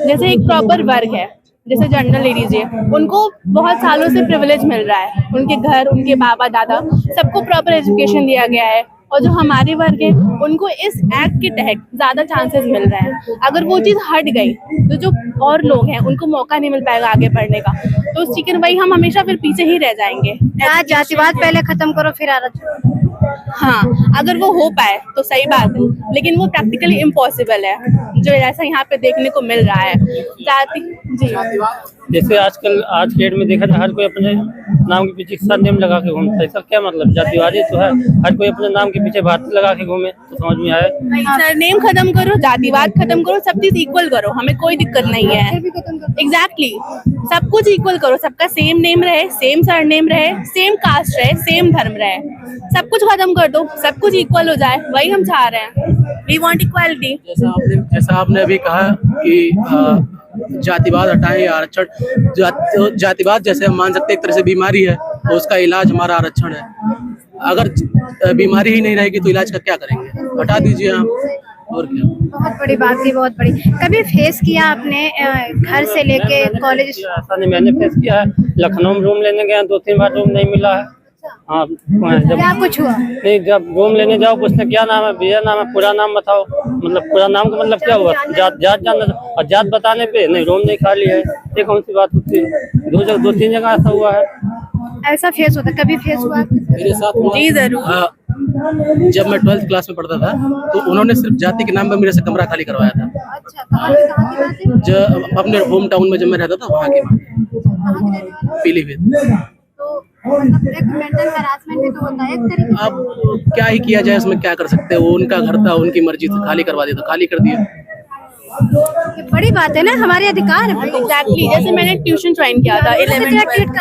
जैसे एक प्रॉपर वर्ग है, जैसे जनरल ले लीजिए, उनको बहुत सालों से प्रिविलेज मिल रहा है, उनके घर, उनके बाबा दादा सबको प्रॉपर एजुकेशन दिया गया है, और जो हमारे वर्ग है उनको इस एक्ट के तहत ज़्यादा चांसेस मिल रहे हैं। अगर वो चीज़ हट गई तो जो और लोग हैं उनको मौका नहीं मिल पाएगा आगे बढ़ने का, तो उस चिकन भाई हम हमेशा फिर पीछे ही रह जाएंगे। जातिवाद पहले खत्म करो फिर आरक्षण। हाँ, अगर वो हो पाए तो सही बात है, लेकिन वो प्रैक्टिकली इम्पॉसिबल है जो ऐसा यहाँ पे देखने को मिल रहा है। जैसे आजकल आज के डेट में देखा जाए, हर कोई अपने नाम के पीछे सरनेम लगा के घूमता है। इसका क्या मतलब? जातिवादी तो है, हर कोई अपने नाम के पीछे भारतीय लगा के घूमे तो समझ में आए। सरनेम खत्म करो, जातिवाद खत्म करो, सब चीज इक्वल करो, हमें कोई दिक्कत नहीं है। एग्जैक्टली, सब कुछ इक्वल करो, सबका सेम नेम रहे, सेम सरनेम रहे, सेम कास्ट रहे, सेम धर्म रहे, सब कुछ खत्म कर दो, सब कुछ इक्वल हो जाए, वही हम चाह रहे हैं। We want equality. जैसा आपने अभी कहा कि जातिवाद हटाएं, आरक्षण। जातिवाद जैसे हम मान सकते हैं एक तरह से बीमारी है, तो उसका इलाज हमारा आरक्षण है। अगर बीमारी ही नहीं रहेगी तो इलाज का क्या करेंगे? हटा दीजिए आप, और क्या। बहुत बड़ी बात थी, बहुत बड़ी। कभी फेस किया आपने घर से लेके कॉलेज? ऐसा नहीं, मैंने फेस किया है। लखनऊ में रूम लेने गए 2-3 बार रूम नहीं मिला है। हाँ, जब क्या कुछ हुआ? नहीं, जब रूम लेने जाओ पूछते क्या नाम है, भैया नाम है, पूरा नाम बताओ। मतलब पूरा नाम का मतलब क्या हुआ? जात जानना, और जात बताने पे नहीं, रूम नहीं खाली है। ये कौन सी बात होती है? 2-3 जगह ऐसा हुआ है। ऐसा फेस होता, कभी फेस हुआ मेरे साथ? जी जरूर। जब मैं 12th क्लास में पढ़ता था तो उन्होंने सिर्फ जाति के नाम पर मेरे से कमरा खाली करवाया था। अच्छा, कहाँ की बात है? जो अपने होम टाउन में जब मैं रहता था वहाँ के पीलीभीत। तो एक मेंटल हैरासमेंट भी तो होता है एक तरीके से। अब क्या ही किया जाए, इसमें क्या कर सकते हैं? वो उनका घर था, उनकी मर्जी थी, खाली करवा दिया तो खाली कर दिया। ये बड़ी बात है ना, हमारे अधिकार है। एग्जैक्टली, जैसे मैंने ट्यूशन ज्वाइन किया था 11th।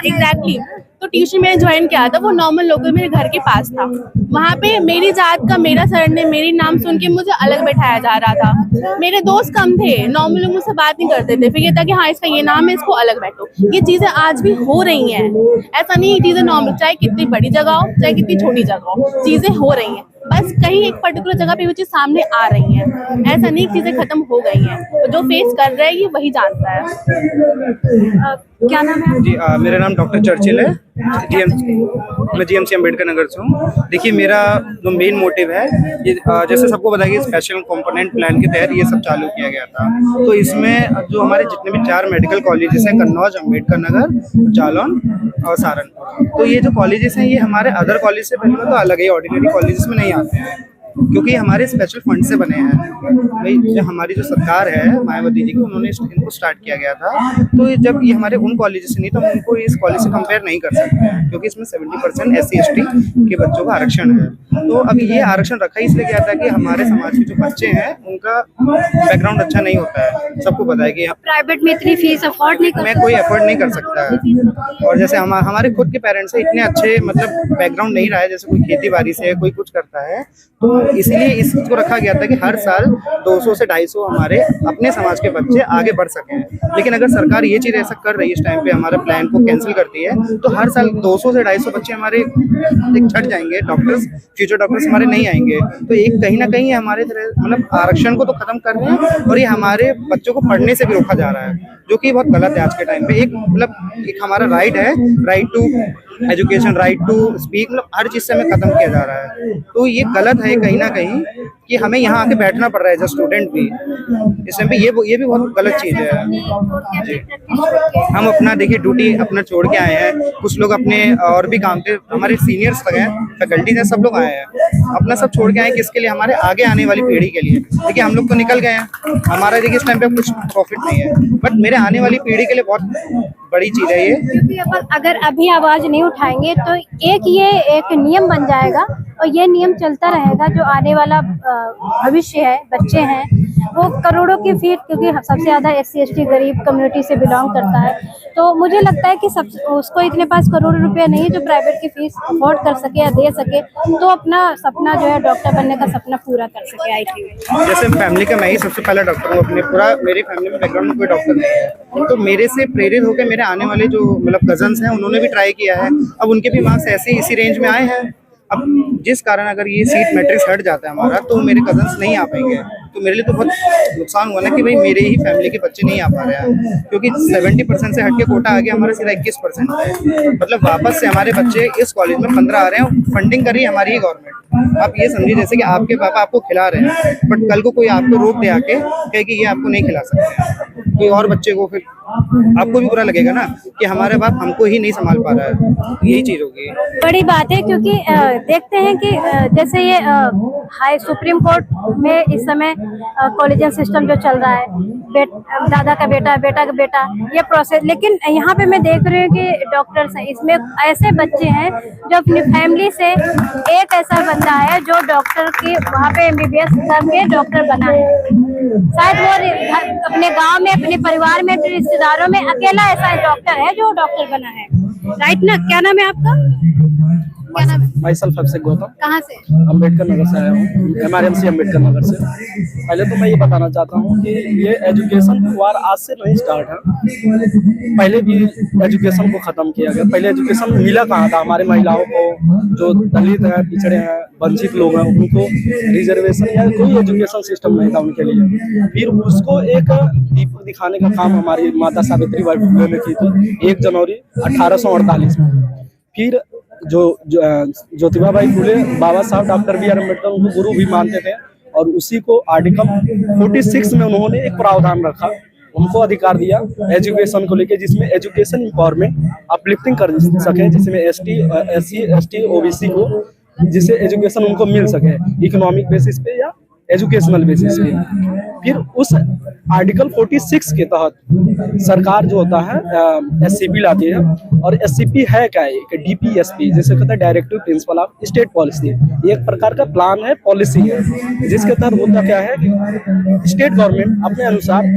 एग्जैक्टली, तो ट्यूशन मैंने ज्वाइन किया था, वो नॉर्मल लोकल मेरे घर के पास था। वहाँ पे मेरी जात का, मेरा सरनेम, मेरी नाम सुन के मुझे अलग बैठाया जा रहा था। मेरे दोस्त कम थे, नॉर्मल लोग मुझसे बात नहीं करते थे, फिर ये था कि हाँ इसका ये नाम है, इसको अलग बैठो। ये चीजें आज भी हो रही हैं, ऐसा नहीं चीजें नॉर्मल, चाहे कितनी बड़ी जगह हो चाहे कितनी छोटी जगह हो, चीजें हो रही हैं। बस कहीं एक पर्टिकुलर जगह पे वो चीज सामने आ रही है, ऐसा नहीं चीजें खत्म हो गई हैं। तो जो फेस कर रहा है ये वही जानता है। क्या नाम है? जी मेरा नाम डॉक्टर चर्चिल है। मैं GMC अम्बेडकर नगर से हूँ। देखिए, मेरा जो मेन मोटिव है, ये जैसे सबको पता है कि स्पेशल कंपोनेंट प्लान के तहत ये सब चालू किया गया था। तो इसमें जो हमारे जितने भी 4 मेडिकल कॉलेजेस हैं, कन्नौज, अम्बेडकर नगर, जालौन और सहारनपुर, तो ये जो कॉलेजेस हैं ये हमारे अदर कॉलेज से पहले तो अलग है, ऑर्डिनरी कॉलेजेस में नहीं आते हैं, क्योंकि हमारे स्पेशल फंड से बने हैं। भाई जो हमारी जो सरकार है मायावती जी की, उन्होंने इनको स्टार्ट किया गया था। तो जब ये हमारे उन कॉलेज से नहीं, तो हम उनको इस कॉलेज से कंपेयर नहीं कर सकते हैं, क्योंकि इसमें 70% SC ST के बच्चों का आरक्षण है। तो अभी ये आरक्षण रखा इसलिए गया था कि हमारे समाज के जो बच्चे हैं उनका बैकग्राउंड अच्छा नहीं होता है। सबको पता है कि प्राइवेट में इतनी फीस अफोर्ड नहीं कर, मैं कोई अफोर्ड नहीं कर सकता है। और जैसे हमारे खुद के पेरेंट्स इतने अच्छे मतलब बैकग्राउंड नहीं रहा है, जैसे कोई खेती बाड़ी से कोई कुछ करता है, तो इसलिए इस चीज को रखा गया था कि हर साल 200 से 250 हमारे अपने समाज के बच्चे आगे बढ़ सकें। लेकिन अगर सरकार ये चीज ऐसा कर रही है, इस टाइम पे हमारे प्लान को कैंसिल करती है, तो हर साल 200 से 250 बच्चे हमारे छट जाएंगे, डॉक्टर्स, फ्यूचर डॉक्टर्स हमारे नहीं आएंगे। तो एक कहीं ना कहीं हमारे मतलब आरक्षण को तो खत्म कर रहे हैं, और ये हमारे बच्चों को पढ़ने से भी रोका जा रहा है, जो कि बहुत गलत है आज के टाइम पे। एक मतलब एक हमारा राइट है, right to education, right to speak, मतलब हर चीज से हमें खत्म किया जा रहा है। तो ये गलत है कहीं ना कहीं कि हमें यहाँ आके बैठना पड़ रहा है एज स्टूडेंट भी। इस टाइम पे ये भी बहुत गलत चीज है जी। हम अपना देखिए ड्यूटी अपना छोड़ के आए हैं, कुछ लोग अपने और भी काम थे, हमारे सीनियर्स लगे हैं, फैकल्टीज हैं, सब लोग आए हैं, अपना सब छोड़ के आए किसके लिए? हमारे आगे आने वाली पीढ़ी के लिए। देखिए हम लोग तो निकल गए हैं, हमारा देखिए इस टाइम पे कुछ प्रॉफिट नहीं है, बट मेरे आने वाली पीढ़ी के लिए बहुत बड़ी चीज है ये। क्योंकि अगर अभी आवाज नहीं उठाएंगे तो एक नियम बन जाएगा, और ये नियम चलता रहेगा। जो आने वाला भविष्य है, बच्चे हैं, वो करोड़ों की फीस, क्योंकि सबसे ज़्यादा SC ST गरीब कम्युनिटी से बिलोंग करता है, तो मुझे लगता है कि सब उसको इतने पास करोड़ों रुपए नहीं है जो प्राइवेट की फीस अफोर्ड कर सके या दे सके, तो अपना सपना जो है डॉक्टर बनने का सपना पूरा कर सके। आई थिंक जैसे फैमिली का मैं ही सबसे पहला डॉक्टर हूँ, अपने पूरा मेरी फैमिली में बैकग्राउंड में कोई डॉक्टर नहीं है, तो मेरे से प्रेरित होकर मेरे आने वाले जो मतलब कजन्स हैं उन्होंने भी ट्राई किया है, अब उनके भी मार्क्स ऐसे इसी रेंज में आए हैं। अब जिस कारण अगर ये सीट मैट्रिक्स हट जाता है हमारा, तो मेरे कजन्स नहीं आ पाएंगे, तो मेरे लिए तो बहुत नुकसान हुआ ना कि भाई मेरे ही फैमिली के बच्चे नहीं आ पा रहे हैं, क्योंकि 70% से हट के कोटा आ गया, हमारा सीधा 21% है। मतलब वापस से हमारे बच्चे इस कॉलेज में 15 आ रहे हैं, फंडिंग कर रही है हमारी ही गवर्नमेंट। आप ये समझिए जैसे कि आपके पापा आपको खिला रहे हैं, बट कल को कोई आपको रोक दे आके कहे कि ये आपको नहीं खिला सकते, कोई और बच्चे को, फिर आपको भी बुरा लगेगा ना कि हमारे बाप हमको ही नहीं संभाल पा रहा है। यही चीज होगी, बड़ी बात है, क्योंकि देखते हैं कि जैसे ये हाई सुप्रीम कोर्ट में इस समय कॉलेजियन सिस्टम जो चल रहा है, दादा का बेटा, बेटा का बेटा, ये प्रोसेस, लेकिन यहाँ पे मैं देख रही हूँ कि डॉक्टर्स हैं, इसमें ऐसे बच्चे हैं जो अपनी फैमिली से एक ऐसा बंदा है जो डॉक्टर की वहाँ पे MBBS करके डॉक्टर बना है, शायद वो अपने गांव में, अपने परिवार में, अपने रिश्तेदारों में अकेला ऐसा डॉक्टर है जो डॉक्टर बना है। राइट ना? क्या नाम है आपका? क्या नाम है? माई सेल्फ अभिषेक गौतम, कहाँ से? अम्बेडकर नगर से आया हूँ, MRMC अम्बेडकर नगर से। पहले तो मैं ये बताना चाहता हूँ कि ये एजुकेशन वार आज से नहीं स्टार्ट है, पहले भी एजुकेशन को ख़त्म किया गया। पहले एजुकेशन मिला कहाँ था हमारे महिलाओं को, जो दलित हैं, पिछड़े हैं, वंचित लोग हैं, उनको रिजर्वेशन या कोई एजुकेशन सिस्टम नहीं था उनके लिए। फिर उसको एक दीपक दिखाने का काम हमारी माता सावित्रीबाई फुले ने की थी 1 जनवरी 1848 में। फिर जो ज्योतिबा फुले, बाबा साहब डॉक्टर BR अम्बेडकर उनको गुरु भी मानते थे, और उसी को आर्टिकल 46 में उन्होंने एक प्रावधान रखा, उनको अधिकार दिया एजुकेशन को लेके, जिसमें एजुकेशन एम्पावरमेंट अपलिफ्टिंग कर सके, जिसमें ST SC ST OBC को जिससे एजुकेशन उनको मिल सके इकोनॉमिक बेसिस पे या एजुकेशनल बेसिस पे। फिर उस आर्टिकल 46 के तहत सरकार जो होता है SCP लाती है, और SCP है क्या है? एक DPSP जैसे कहते हैं directive principle of state policy, एक प्रकार का प्लान है, पॉलिसी है, जिसके तहत होता क्या है कि स्टेट गवर्नमेंट अपने अनुसार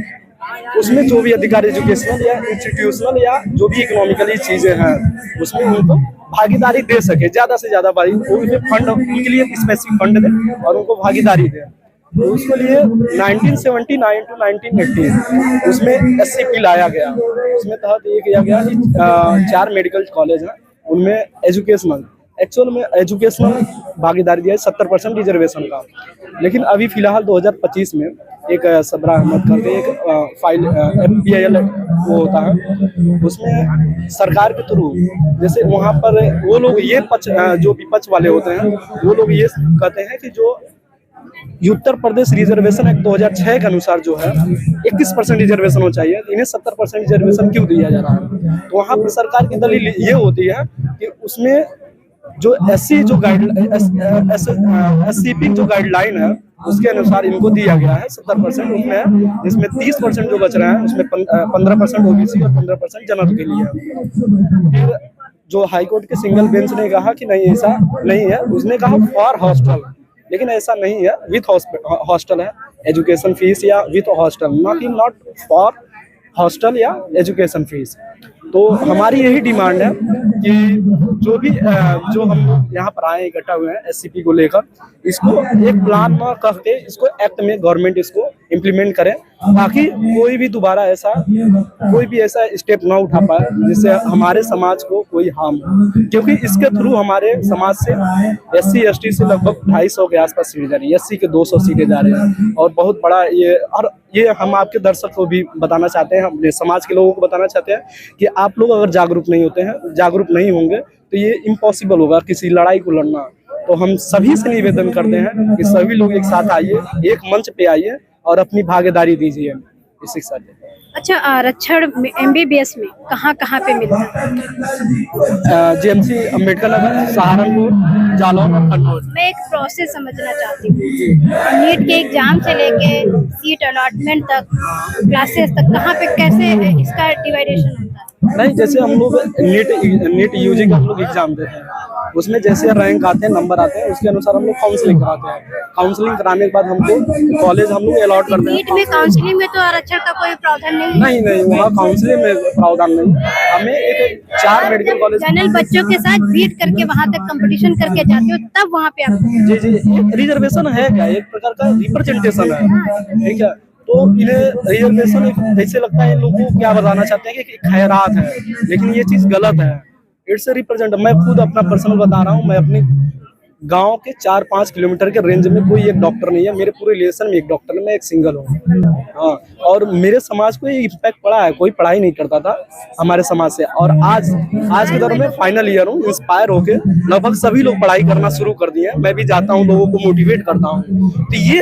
उसमें जो भी अधिकार एजुकेशनल या इंस्टीट्यूशनल या जो भी इकोनॉमिकली चीजें हैं उसमें उनको भागीदारी दे सके, ज्यादा से ज्यादा फंड उनके लिए स्पेसिफिक फंड दे और उनको भागीदारी दे। तो उसके लिए 1979 टू 1980 उसमें SCP लाया गया। उसमें तहत ये किया गया कि 4 मेडिकल कॉलेज हैं, उनमें एक्चुअल में एजुकेशनल भागीदारी दिया है 70% रिजर्वेशन का। लेकिन अभी फिलहाल 2025 में एक सबरा अहमद करके एक फाइल FPIL वो होता है, उसमें सरकार के थ्रू जैसे वहाँ पर वो लोग ये जो विपक्ष वाले होते हैं वो लोग ये कहते हैं कि जो उत्तर प्रदेश रिजर्वेशन एक्ट 2006 के अनुसार जो है 21% रिजर्वेशन होना चाहिए, इन्हें 70% रिजर्वेशन क्यों दिया जा रहा है? तो वहाँ पर सरकार की दलील ये होती है कि उसमें जो SC जो SCP जो गाइडलाइन है उसके अनुसार इनको दिया गया है 70% उसमें, जिसमें 30% जो बच रहे हैं उसमें 15% OBC और 15% जनरल के लिए। फिर जो हाईकोर्ट के सिंगल बेंच ने कहा कि नहीं ऐसा नहीं है, उसने कहा फॉर हॉस्टल, लेकिन ऐसा नहीं है, विथ हॉस्टल है एजुकेशन फीस या with hostel, not for hostel या एजुकेशन फीस। तो हमारी यही डिमांड है कि जो हम यहाँ पर आए इकट्ठा हुए हैं SCP को लेकर, इसको एक प्लान न करके इसको एक्ट में गवर्नमेंट इसको इम्प्लीमेंट करे, ताकि कोई भी दोबारा ऐसा स्टेप ना उठा पाए जिससे हमारे समाज को कोई हार्म हो। क्योंकि इसके थ्रू हमारे समाज से SC ST से लगभग 250 के आसपास सीटें जा रही है, SC के 200 सीटें जा रही हैं, और बहुत बड़ा ये हम आपके दर्शक को भी बताना चाहते हैं, अपने समाज के लोगों को बताना चाहते हैं कि आप लोग अगर जागरूक नहीं होंगे तो ये इम्पॉसिबल होगा किसी लड़ाई को लड़ना। तो हम सभी से निवेदन करते हैं कि सभी लोग एक साथ आइए, एक मंच पे आइए और अपनी भागीदारी दीजिए इस शिक्षा में। अच्छा, आरक्षण MBBS में कहाँ पे मिलता है? GMC अम्बेडकर नगर, सहारनपुर, जालौन और कन्नौज। मैं एक प्रोसेस समझना चाहती हूँ, नीट के एग्जाम से लेके सीट अलॉटमेंट तक, क्लासेस तक, कहाँ पे कैसे इसका डिवाइडेशन होता है? नहीं, जैसे हम लोग नीट UG का हम लोग एग्जाम देते हैं, उसमें जैसे रैंक आते हैं, नंबर आते हैं, उसके अनुसार हम लोग काउंसलिंग कराते हैं। काउंसलिंग कराने के बाद हमको कॉलेज हम लोग अलॉट करते हैं। नीट में काउंसलिंग में तो आरक्षण का कोई प्रावधान नहीं है? नहीं, वहाँ काउंसलिंग में प्रावधान नहीं। हमें एक 4 मेडिकल कॉलेज जनरल बच्चों के साथ बीट करके वहाँ तक कंपटीशन करके जाते हो, तब वहाँ पे आप जी रिजर्वेशन है क्या, एक प्रकार का रिप्रेजेंटेशन है, ठीक है। तो इन्हें रिजर्वेशन ऐसे लगता है, इन लोगों को क्या बताना चाहते हैं कि खैरात है, लेकिन ये चीज गलत है। इट्स रिप्रेजेंट, मैं खुद अपना पर्सनल बता रहा हूँ, मैं अपनी गांव के 4-5 किलोमीटर के रेंज में कोई एक डॉक्टर नहीं है, मेरे पूरे रिलेशन में एक डॉक्टर है, मैं एक सिंगल हूँ। हाँ, और मेरे समाज को ये इम्पैक्ट पड़ा है, कोई पढ़ाई नहीं करता था हमारे समाज से, और आज के दौर में फाइनल ईयर हूँ, इंस्पायर होके लगभग सभी लोग पढ़ाई करना शुरू कर दिए हैं। मैं भी जाता हूँ, लोगों को मोटिवेट करता हूँ, तो ये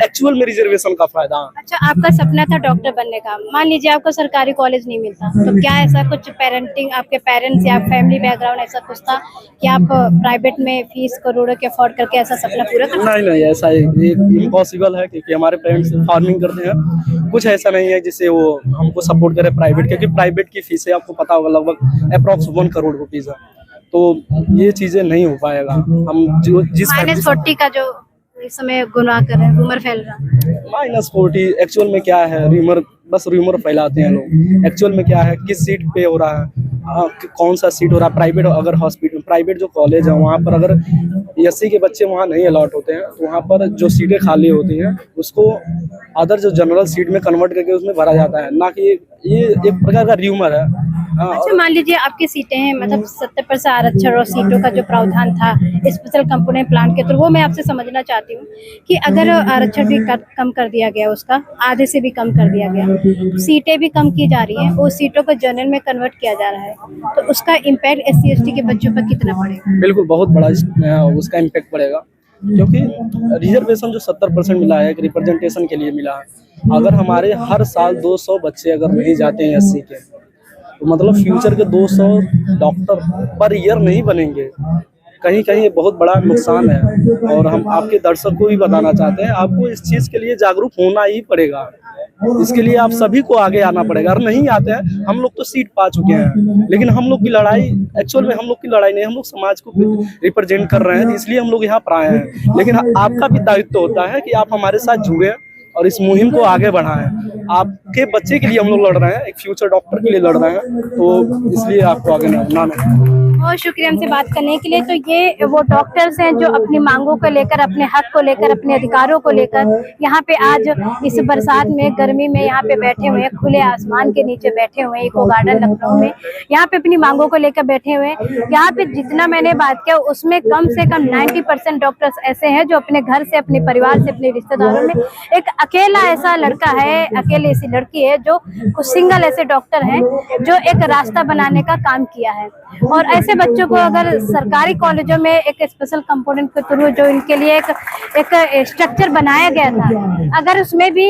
एक्चुअल में रिजर्वेशन का फायदा। अच्छा, आपका सपना था डॉक्टर बनने का, मान लीजिए आपको सरकारी कॉलेज नहीं मिलता, तो क्या ऐसा कुछ पेरेंटिंग, आपके पेरेंट्स या फैमिली बैकग्राउंड ऐसा कुछ था कि आप प्राइवेट में फीस करोड़ों के अफोर्ड करके ऐसा सपना पूरा कर? नहीं, ऐसा इम्पॉसिबल है, क्योंकि हमारे पेरेंट्स फार्मिंग करते हैं। कुछ ऐसा नहीं है जिससे वो हमको सपोर्ट करे प्राइवेट, क्योंकि प्राइवेट की फीस है, आपको पता होगा, लगभग अप्रॉक्स 1 करोड़ रुपीज है। तो ये चीजें नहीं हो पाएगा। हम जिस -40 का जो इस समय गुनाह कर रहे हैं, रूमर फैल रहा है। -40 एक्चुअल में क्या है, बस रूमर फैलाते हैं लोग। एक्चुअल में क्या है, किस सीट पे हो रहा है, कौन सा सीट हो रहा है। प्राइवेट, अगर हॉस्पिटल, प्राइवेट जो कॉलेज है वहाँ पर अगर एससी के बच्चे वहाँ नहीं अलॉट होते हैं, तो वहाँ पर जो सीटें खाली होती हैं उसको अदर जो जनरल सीट में कन्वर्ट करके उसमें भरा जाता है, ना कि ये एक प्रकार का र्यूमर है। अच्छा, मान लीजिए आपकी सीटें हैं, मतलब 70% आरक्षण और सीटों का जो प्रावधान था स्पेशल कंपोनेंट प्लान के थ्रू, वो मैं आपसे समझना चाहती हूँ कि अगर आरक्षण भी कम कर दिया गया, उसका आधे से भी कम कर दिया गया, सीटें भी कम की जा रही हैं, उस सीटों को जनरल में कन्वर्ट किया जा रहा है, तो उसका इम्पैक्ट SC/ST के बच्चों पर कितना पड़ेगा? बिल्कुल बहुत बड़ा उसका इम्पैक्ट पड़ेगा, क्योंकि रिजर्वेशन जो 70% मिला है, एक रिप्रेजेंटेशन के लिए मिला है। अगर हमारे हर साल 200 बच्चे अगर नहीं जाते हैं SC के, तो मतलब फ्यूचर के 200 डॉक्टर पर ईयर नहीं बनेंगे। कहीं ये बहुत बड़ा नुकसान है, और हम आपके दर्शक को भी बताना चाहते हैं, आपको इस चीज़ के लिए जागरूक होना ही पड़ेगा। इसके लिए आप सभी को आगे आना पड़ेगा। अगर नहीं आते हैं, हम लोग तो सीट पा चुके हैं, लेकिन हम लोग की लड़ाई एक्चुअल में हम लोग की लड़ाई नहीं, हम लोग समाज को रिप्रेजेंट कर रहे हैं, इसलिए हम लोग यहाँ पर आए हैं। लेकिन आपका भी दायित्व होता है कि आप हमारे साथ जुड़े और इस मुहिम को आगे बढ़ाएं। आपके बच्चे के लिए हम लोग लड़ रहे हैं, एक फ्यूचर डॉक्टर के लिए लड़ रहे हैं, तो इसलिए आपको आगे बढ़ना। बहुत शुक्रिया हमसे बात करने के लिए। तो ये वो डॉक्टर्स हैं जो अपनी मांगों को लेकर, अपने हक को लेकर, अपने अधिकारों को लेकर यहाँ पे आज इस बरसात में, गर्मी में यहाँ पे बैठे हुए हैं, खुले आसमान के नीचे बैठे हुए हैं, इको गार्डन लखनऊ में, यहाँ पे अपनी मांगों को लेकर बैठे हुए हैं। यहाँ पे जितना मैंने बात किया उसमें कम से कम 90% डॉक्टर्स ऐसे हैं जो अपने घर से, अपने परिवार से, अपने रिश्तेदारों में, एक अकेला ऐसा लड़का है, अकेली ऐसी लड़की है, जो कुछ सिंगल ऐसे डॉक्टर हैं जो एक रास्ता बनाने का काम किया है। और ऐसे बच्चों को अगर सरकारी कॉलेजों में एक स्पेशल कंपोनेंट के थ्रू जो इनके लिए एक स्ट्रक्चर बनाया गया था, अगर उसमें भी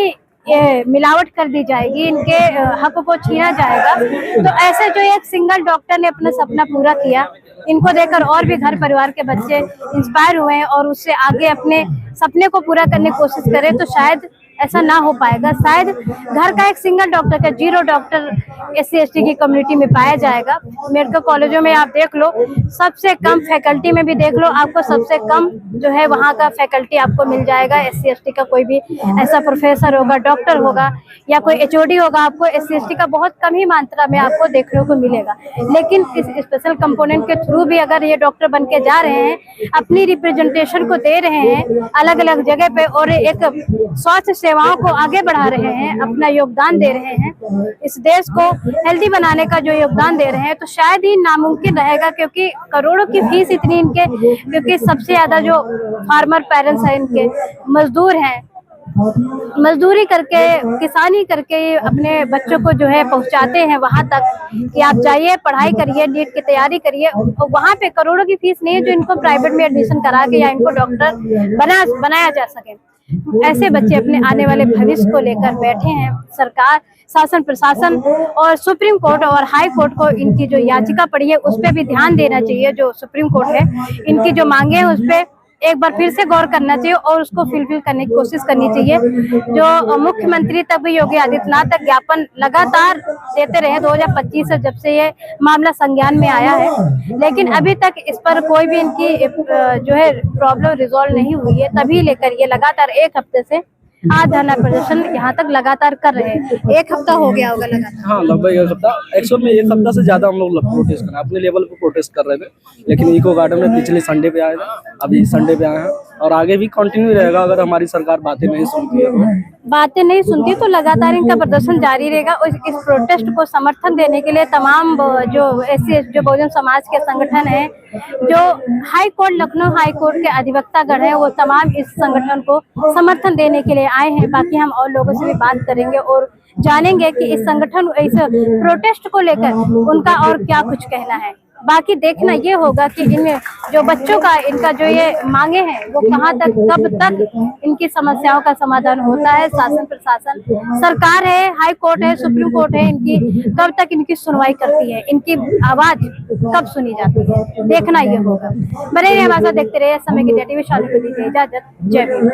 मिलावट कर दी जाएगी, इनके हक को छीना जाएगा, तो ऐसे जो एक सिंगल डॉक्टर ने अपना सपना पूरा किया, इनको देखकर और भी घर परिवार के बच्चे इंस्पायर हुए हैं और उससे आगे अपने सपने को पूरा करने की कोशिश करें, तो शायद ऐसा ना हो पाएगा। शायद घर का एक सिंगल डॉक्टर का 0 डॉक्टर SC/ST की कम्युनिटी में पाया जाएगा। मेडिकल कॉलेजों में आप देख लो, सबसे कम फैकल्टी में भी देख लो, आपको सबसे कम जो है वहाँ का फैकल्टी आपको मिल जाएगा। SC/ST का कोई भी ऐसा प्रोफेसर होगा, डॉक्टर होगा या कोई HOD होगा, आपको SC/ST का बहुत कम ही मात्रा में आपको देखने को मिलेगा। लेकिन इस स्पेशल कंपोनेंट के थ्रू भी अगर ये डॉक्टर बन के जा रहे हैं, अपनी रिप्रेजेंटेशन को दे रहे हैं अलग अलग जगह पे, और एक स्वास्थ्य सेवाओं को आगे बढ़ा रहे हैं, अपना योगदान दे रहे हैं, इस देश को हेल्दी बनाने का जो योगदान दे रहे हैं, तो शायद ही नामुमकिन रहेगा, क्योंकि करोड़ों की फीस इतनी इनके, क्योंकि सबसे ज्यादा जो फार्मर पेरेंट्स हैं इनके मजदूर हैं, मजदूरी करके, किसानी करके अपने बच्चों को जो है पहुंचाते हैं वहां तक कि आप जाइए, पढ़ाई करिए, नीट की तैयारी करिए। और वहां पे करोड़ों की फीस नहीं है जो इनको प्राइवेट में एडमिशन करा के या इनको डॉक्टर बनाया जा सके। ऐसे बच्चे अपने आने वाले भविष्य को लेकर बैठे हैं। सरकार, शासन, प्रशासन और सुप्रीम कोर्ट और हाई कोर्ट को इनकी जो याचिका पड़ी है उस पर भी ध्यान देना चाहिए। जो सुप्रीम कोर्ट है, इनकी जो मांगे हैं उस पर एक बार फिर से गौर करना चाहिए और उसको फुलफिल करने की कोशिश करनी चाहिए। जो मुख्यमंत्री तक भी योगी आदित्यनाथ तक ज्ञापन लगातार देते रहे 2025 से, जब से ये मामला संज्ञान में आया है, लेकिन अभी तक इस पर कोई भी इनकी जो है प्रॉब्लम रिजॉल्व नहीं हुई है। तभी लेकर ये लगातार एक हफ्ते से आज धरना प्रदर्शन यहाँ तक लगातार कर रहे हैं। एक हफ्ता हो गया होगा लगातार। हाँ, लगभग एक हफ्ता। एक्चुअल में एक हफ्ता से ज्यादा हम लोग प्रोटेस्ट कर रहे हैं, अपने लेवल पे प्रोटेस्ट कर रहे थे, लेकिन इको गार्डन में पिछले संडे पे आए थे, अभी संडे पे आए हैं और आगे भी कंटिन्यू रहेगा। अगर हमारी सरकार बातें नहीं सुनती है बातें नहीं सुनती तो लगातार इनका प्रदर्शन जारी रहेगा। और इस प्रोटेस्ट को समर्थन देने के लिए तमाम जो ऐसे जो बहुजन समाज के संगठन हैं, जो high court Lucknow high court के अधिवक्तागण हैं, वो तमाम इस संगठन को समर्थन देने के लिए आए हैं। बाकी हम और लोगों से भी बात करेंगे और जानेंगे कि इस संगठन इस प्रोटेस्ट को लेकर उनका और क्या कुछ कहना है। बाकी देखना ये होगा कि इन जो बच्चों का इनका जो ये मांगे हैं वो कहाँ तक कब तक इनकी समस्याओं का समाधान होता है। शासन प्रशासन सरकार है, हाई कोर्ट है, सुप्रीम कोर्ट है, इनकी कब तक इनकी सुनवाई करती है, इनकी आवाज कब सुनी जाती है, देखना ये होगा। बने रहिए हमारे साथ, देखते रहिए समय की टीवी। शादी को दीजिए इजाजत। जय भीम।